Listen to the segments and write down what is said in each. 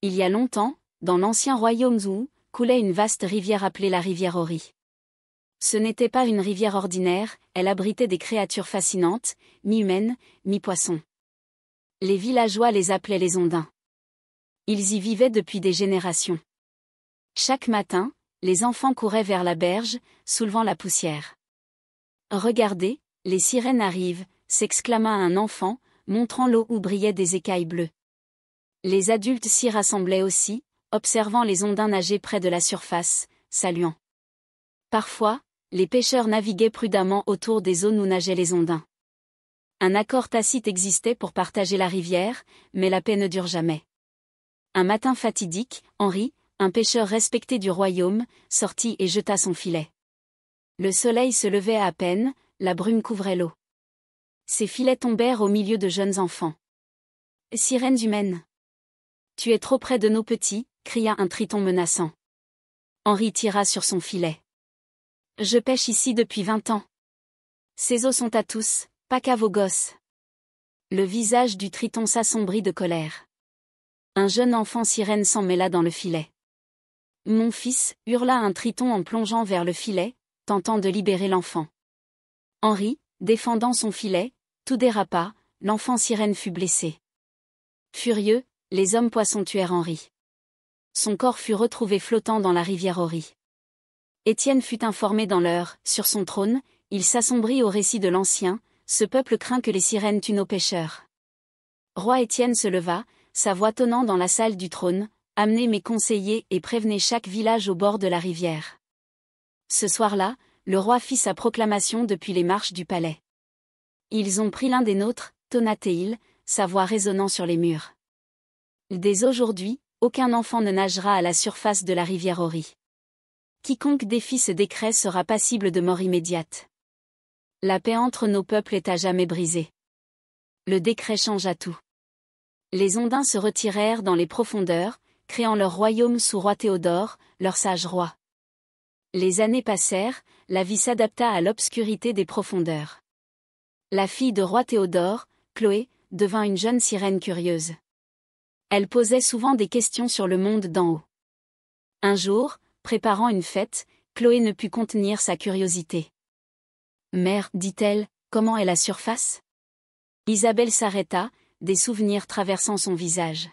Il y a longtemps, dans l'ancien royaume Zhou, coulait une vaste rivière appelée la rivière Ori. Ce n'était pas une rivière ordinaire, elle abritait des créatures fascinantes, mi-humaines, mi-poissons. Les villageois les appelaient les ondins. Ils y vivaient depuis des générations. Chaque matin, les enfants couraient vers la berge, soulevant la poussière. « Regardez, les sirènes arrivent !» s'exclama un enfant, montrant l'eau où brillaient des écailles bleues. Les adultes s'y rassemblaient aussi, observant les ondins nager près de la surface, saluant. Parfois, les pêcheurs naviguaient prudemment autour des zones où nageaient les ondins. Un accord tacite existait pour partager la rivière, mais la paix ne dure jamais. Un matin fatidique, Henri, un pêcheur respecté du royaume, sortit et jeta son filet. Le soleil se levait à peine, la brume couvrait l'eau. Ses filets tombèrent au milieu de jeunes enfants. « Sirènes humaines !»« Tu es trop près de nos petits !» cria un triton menaçant. Henri tira sur son filet. « Je pêche ici depuis 20 ans. Ces eaux sont à tous, pas qu'à vos gosses. » Le visage du triton s'assombrit de colère. Un jeune enfant sirène s'en mêla dans le filet. « Mon fils !» hurla un triton en plongeant vers le filet, tentant de libérer l'enfant. Henri, défendant son filet, tout dérapa, l'enfant sirène fut blessé. Furieux, les hommes poissons tuèrent Henri. Son corps fut retrouvé flottant dans la rivière Ori. Étienne fut informé dans l'heure, sur son trône, il s'assombrit au récit de l'ancien, ce peuple craint que les sirènes tuent nos pêcheurs. Roi Étienne se leva, sa voix tonnant dans la salle du trône, amenez mes conseillers et prévenez chaque village au bord de la rivière. Ce soir-là, le roi fit sa proclamation depuis les marches du palais. Ils ont pris l'un des nôtres, tonna-t-il, sa voix résonnant sur les murs. Dès aujourd'hui, aucun enfant ne nagera à la surface de la rivière Ori. Quiconque défie ce décret sera passible de mort immédiate. La paix entre nos peuples est à jamais brisée. Le décret changea tout. Les ondins se retirèrent dans les profondeurs, créant leur royaume sous roi Théodore, leur sage roi. Les années passèrent, la vie s'adapta à l'obscurité des profondeurs. La fille de roi Théodore, Chloé, devint une jeune sirène curieuse. Elle posait souvent des questions sur le monde d'en haut. Un jour, préparant une fête, Chloé ne put contenir sa curiosité. « Mère, dit-elle, comment est la surface ?» Isabelle s'arrêta, des souvenirs traversant son visage.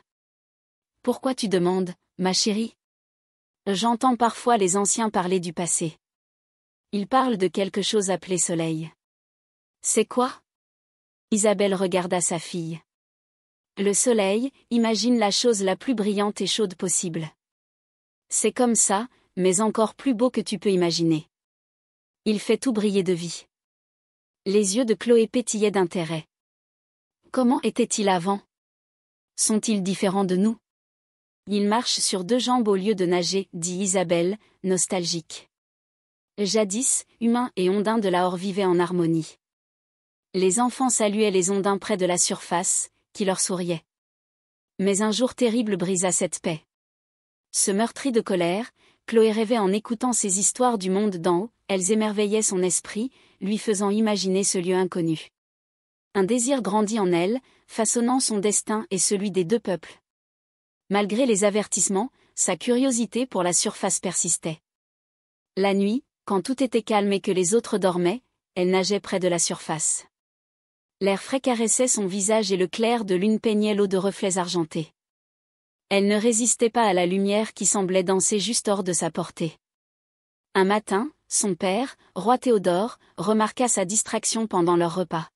« Pourquoi tu demandes, ma chérie ?» J'entends parfois les anciens parler du passé. Ils parlent de quelque chose appelé soleil. C'est quoi ? Isabelle regarda sa fille. Le soleil, imagine la chose la plus brillante et chaude possible. C'est comme ça, mais encore plus beau que tu peux imaginer. Il fait tout briller de vie. Les yeux de Chloé pétillaient d'intérêt. Comment était-il avant ? Sont-ils différents de nous ? Il marche sur deux jambes au lieu de nager, dit Isabelle, nostalgique. Jadis, humains et ondins de la Horde vivaient en harmonie. Les enfants saluaient les ondins près de la surface, qui leur souriaient. Mais un jour terrible brisa cette paix. Se meurtrie de colère, Chloé rêvait en écoutant ces histoires du monde d'en haut, elles émerveillaient son esprit, lui faisant imaginer ce lieu inconnu. Un désir grandit en elle, façonnant son destin et celui des deux peuples. Malgré les avertissements, sa curiosité pour la surface persistait. La nuit, quand tout était calme et que les autres dormaient, elle nageait près de la surface. L'air frais caressait son visage et le clair de lune peignait l'eau de reflets argentés. Elle ne résistait pas à la lumière qui semblait danser juste hors de sa portée. Un matin, son père, roi Théodore, remarqua sa distraction pendant leur repas.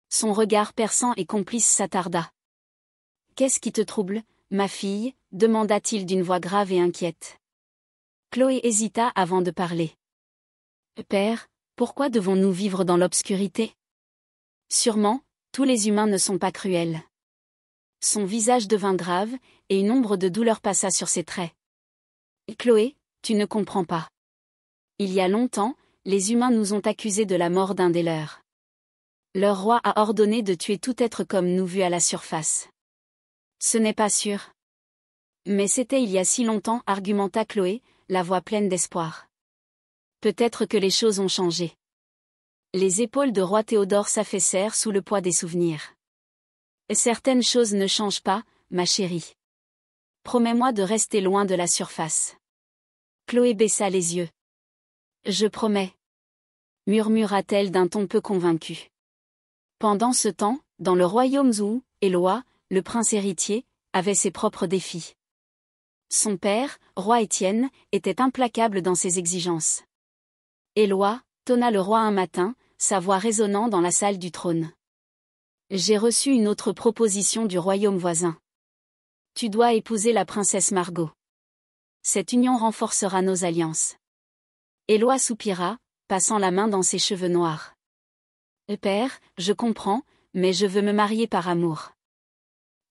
Son regard perçant et complice s'attarda. « Qu'est-ce qui te trouble, ma fille ?» demanda-t-il d'une voix grave et inquiète. Chloé hésita avant de parler. « Père, pourquoi devons-nous vivre dans l'obscurité ? Sûrement, tous les humains ne sont pas cruels. » Son visage devint grave, et une ombre de douleur passa sur ses traits. « Chloé, tu ne comprends pas. Il y a longtemps, les humains nous ont accusés de la mort d'un des leurs. Leur roi a ordonné de tuer tout être comme nous vu à la surface. Ce n'est pas sûr. Mais c'était il y a si longtemps, argumenta Chloé, la voix pleine d'espoir. Peut-être que les choses ont changé. » Les épaules de roi Théodore s'affaissèrent sous le poids des souvenirs. « Certaines choses ne changent pas, ma chérie. promets-moi de rester loin de la surface. Chloé baissa les yeux. Je promets, murmura-t-elle d'un ton peu convaincu. Pendant ce temps, dans le royaume où, Éloi, le prince héritier, avait ses propres défis. Son père, roi Étienne, était implacable dans ses exigences. Éloi, tonna le roi un matin, sa voix résonnant dans la salle du trône. J'ai reçu une autre proposition du royaume voisin. Tu dois épouser la princesse Margot. Cette union renforcera nos alliances. Éloi soupira, passant la main dans ses cheveux noirs. Père, je comprends, mais je veux me marier par amour.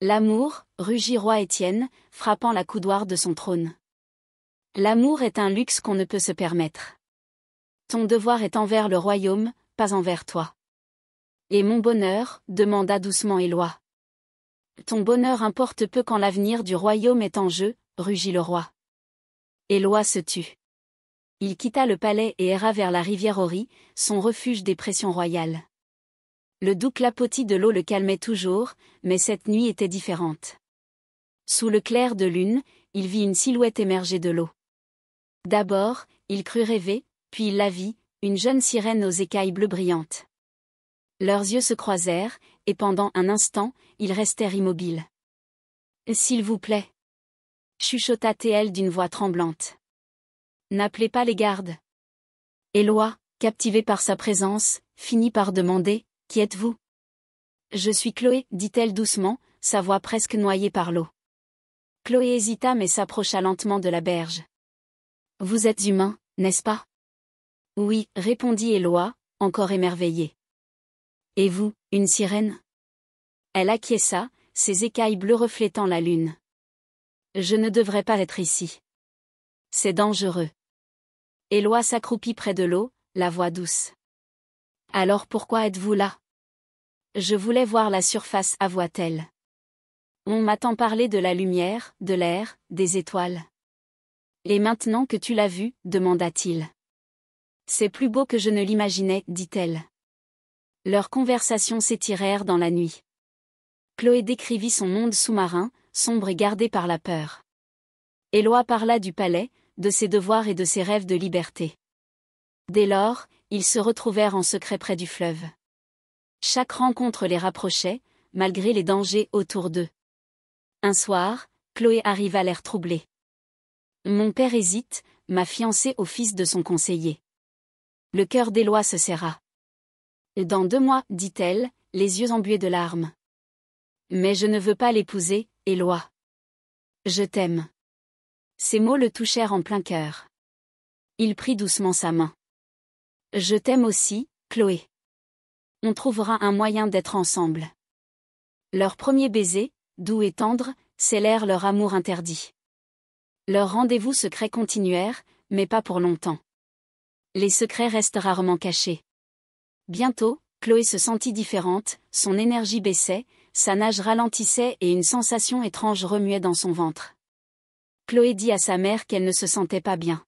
L'amour, rugit roi Étienne, frappant la coudoir de son trône. L'amour est un luxe qu'on ne peut se permettre. Ton devoir est envers le royaume, pas envers toi. Et mon bonheur, demanda doucement Éloi. Ton bonheur importe peu quand l'avenir du royaume est en jeu, rugit le roi. Éloi se tut. Il quitta le palais et erra vers la rivière Ory, son refuge des pressions royales. Le doux clapotis de l'eau le calmait toujours, mais cette nuit était différente. Sous le clair de lune, il vit une silhouette émerger de l'eau. D'abord, il crut rêver, puis il la vit, une jeune sirène aux écailles bleues brillantes. Leurs yeux se croisèrent, et pendant un instant, ils restèrent immobiles. « S'il vous plaît » chuchota-t-elle d'une voix tremblante. « N'appelez pas les gardes. » Éloi, captivé par sa présence, finit par demander « Qui êtes-vous » ? « Je suis Chloé, dit-elle doucement, sa voix presque noyée par l'eau. Chloé hésita mais s'approcha lentement de la berge. « Vous êtes humain, n'est-ce pas » ? « Oui, répondit Éloi, encore émerveillé. « Et vous, une sirène » ? Elle acquiesça, ses écailles bleues reflétant la lune. « Je ne devrais pas être ici. C'est dangereux. » Éloi s'accroupit près de l'eau, la voix douce. « Alors pourquoi êtes-vous là » ? « Je voulais voir la surface, avoua-t-elle. On m'a tant parlé de la lumière, de l'air, des étoiles. Et maintenant que tu l'as vu, demanda-t-il. C'est plus beau que je ne l'imaginais, dit-elle. Leurs conversations s'étirèrent dans la nuit. Chloé décrivit son monde sous-marin, sombre et gardé par la peur. Éloi parla du palais, de ses devoirs et de ses rêves de liberté. Dès lors, ils se retrouvèrent en secret près du fleuve. Chaque rencontre les rapprochait, malgré les dangers autour d'eux. Un soir, Chloé arriva l'air troublé. « Mon père hésite, m'a fiancée au fils de son conseiller. » Le cœur d'Éloi se serra. « Dans 2 mois, dit-elle, les yeux embués de larmes. Mais je ne veux pas l'épouser, Éloi. Je t'aime. » Ces mots le touchèrent en plein cœur. Il prit doucement sa main. « Je t'aime aussi, Chloé. On trouvera un moyen d'être ensemble. » Leur premier baiser, doux et tendre, scellèrent leur amour interdit. Leurs rendez-vous secrets continuèrent, mais pas pour longtemps. Les secrets restent rarement cachés. Bientôt, Chloé se sentit différente, son énergie baissait, sa nage ralentissait et une sensation étrange remuait dans son ventre. Chloé dit à sa mère qu'elle ne se sentait pas bien.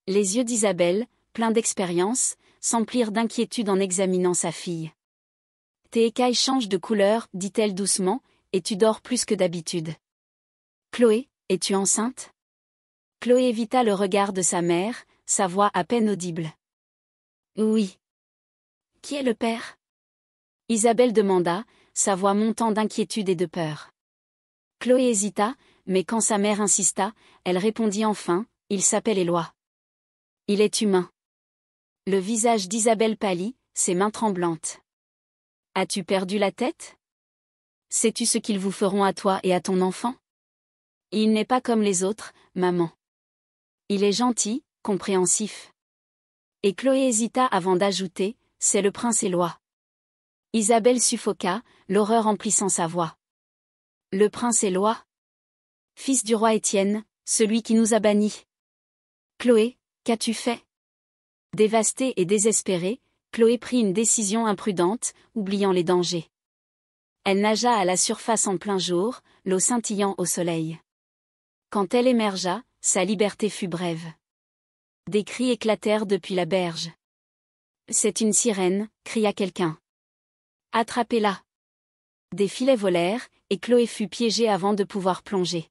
Les yeux d'Isabelle, pleins d'expérience, s'emplirent d'inquiétude en examinant sa fille. « Tes écailles changent de couleur, dit-elle doucement, et tu dors plus que d'habitude. Chloé, es-tu enceinte » Chloé évita le regard de sa mère, sa voix à peine audible. « Oui. » « Qui est le père » Isabelle demanda, sa voix montant d'inquiétude et de peur. Chloé hésita, mais quand sa mère insista, elle répondit enfin, « Il s'appelle Éloi. Il est humain. » Le visage d'Isabelle pâlit, ses mains tremblantes. « As-tu perdu la tête ? Sais-tu ce qu'ils vous feront à toi et à ton enfant ? Il n'est pas comme les autres, maman. Il est gentil, compréhensif. » Et Chloé hésita avant d'ajouter, « C'est le prince Éloi. » Isabelle suffoqua, l'horreur emplissant sa voix. « Le prince Éloi ? Fils du roi Étienne, celui qui nous a bannis. » Chloé, qu'as-tu fait ? Dévastée et désespérée, Chloé prit une décision imprudente, oubliant les dangers. Elle nagea à la surface en plein jour, l'eau scintillant au soleil. Quand elle émergea, sa liberté fut brève. Des cris éclatèrent depuis la berge. « C'est une sirène » cria quelqu'un. « Attrapez-la » Des filets volèrent, et Chloé fut piégée avant de pouvoir plonger.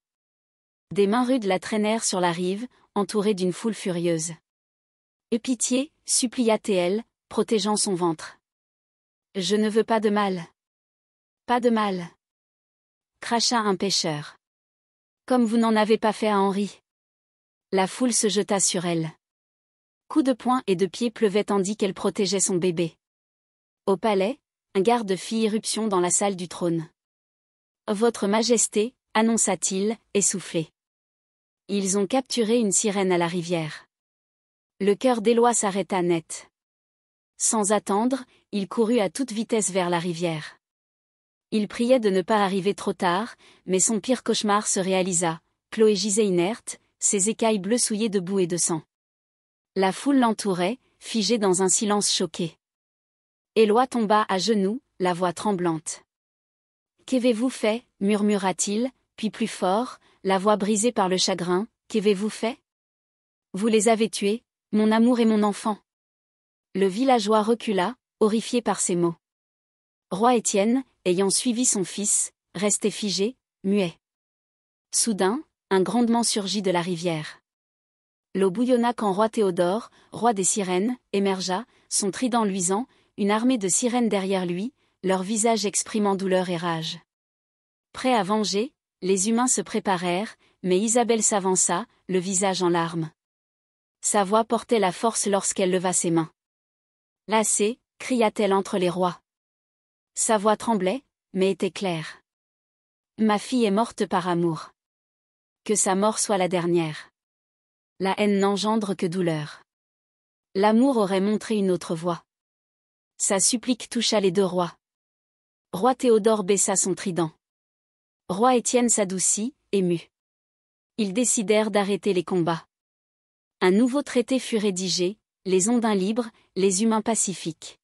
Des mains rudes la traînèrent sur la rive, entourée d'une foule furieuse. « Aie pitié » supplia Théel, protégeant son ventre. « Je ne veux pas de mal. »« Pas de mal. » cracha un pêcheur. « Comme vous n'en avez pas fait à Henri. » La foule se jeta sur elle. Coups de poing et de pied pleuvaient tandis qu'elle protégeait son bébé. Au palais, un garde fit irruption dans la salle du trône. « Votre Majesté » annonça-t-il, essoufflé. Ils ont capturé une sirène à la rivière. Le cœur d'Éloi s'arrêta net. Sans attendre, il courut à toute vitesse vers la rivière. Il priait de ne pas arriver trop tard, mais son pire cauchemar se réalisa. Chloé gisait inerte, ses écailles bleues souillées de boue et de sang. La foule l'entourait, figée dans un silence choqué. Éloi tomba à genoux, la voix tremblante. « Qu'avez-vous fait » murmura-t-il, puis plus fort, la voix brisée par le chagrin. « Qu'avez-vous fait ?»« Vous les avez tués, mon amour et mon enfant. » Le villageois recula, horrifié par ces mots. Roi Étienne, ayant suivi son fils, restait figé, muet. Soudain, un grondement surgit de la rivière. L'eau bouillonna quand roi Théodore, roi des sirènes, émergea, son trident luisant, une armée de sirènes derrière lui, leurs visages exprimant douleur et rage. Prêts à venger, les humains se préparèrent, mais Isabelle s'avança, le visage en larmes. Sa voix portait la force lorsqu'elle leva ses mains. « Lassée » cria-t-elle entre les rois. Sa voix tremblait, mais était claire. « Ma fille est morte par amour. Que sa mort soit la dernière. La haine n'engendre que douleur. L'amour aurait montré une autre voie. » Sa supplique toucha les deux rois. Roi Théodore baissa son trident. Roi Étienne s'adoucit, ému. Ils décidèrent d'arrêter les combats. Un nouveau traité fut rédigé, les Ondins libres, les humains pacifiques.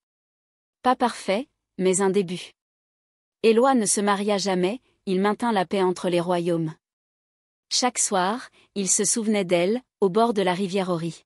Pas parfait, mais un début. Éloi ne se maria jamais, il maintint la paix entre les royaumes. Chaque soir, il se souvenait d'elle, au bord de la rivière Ory.